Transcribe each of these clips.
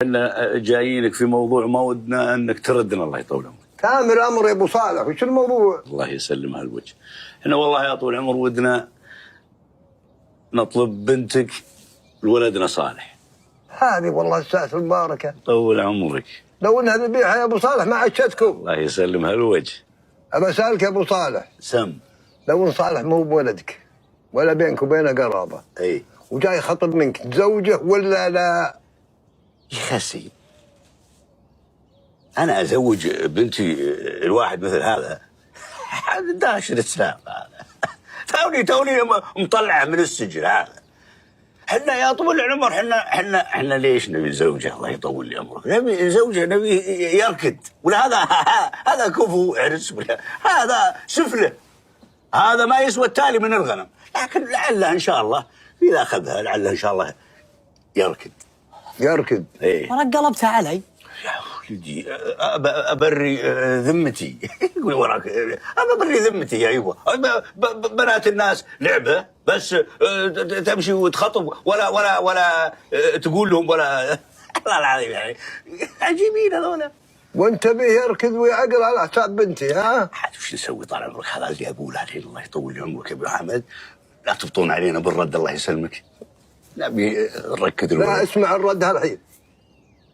احنا جايينك في موضوع ما ودنا انك تردنا، الله يطول عمرك. تامر امر يا ابو صالح، وش الموضوع؟ الله يسلم هالوجه. احنا والله يا طول العمر ودنا نطلب بنتك لولدنا صالح. هذه والله الساعة المباركة. طول عمرك. لو انها ذبيحة يا ابو صالح ما عشتكم. الله يسلم هالوجه. ابى اسالك يا ابو صالح. سم. لو ان صالح مو بولدك ولا بينك وبينه قرابة، اي وجاي خطب منك، تزوجه ولا لا؟ يا خسي، انا ازوج بنتي الواحد مثل هذا؟ هذا داش الاسلام هذا. توني مطلعه من السجن هذا. احنا يا طول العمر احنا ليش نبي زوجه؟ الله يطول لي عمرك. نبي زوجه، نبي يركض، ولا هذا كفو عرس، ولا هذا سفله، هذا ما يسوى التالي من الغنم. لكن لعله ان شاء الله اذا اخذها لعله ان شاء الله يركض. ايه انا قلبتها علي يا ولدي. ابري ذمتي. يقول وراك ابري ذمتي يا ايوه. بنات الناس لعبه بس، تمشي وتخطب ولا تقول لهم ولا الله العظيم يعني عجيبين هذولا. وانت به يركض ويعقل على حساب بنتي، ها؟ عاد وش نسوي طال عمرك؟ هذا اللي اقول عليه. الله يطول لي عمرك يا ابو حمد، لا تبطون علينا بالرد الله يسلمك. نبي نركد الولد. لا اسمع الرد هالحين،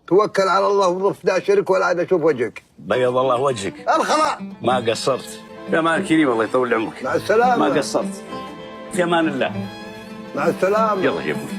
توكل على الله وضف لا شرك ولا عاد اشوف وجهك. بيض الله وجهك. الخلاء ما قصرت. في امان كريم الله يطول عمرك. مع السلامة. ما قصرت. في امان الله. مع السلامة. يلا يا ابوي.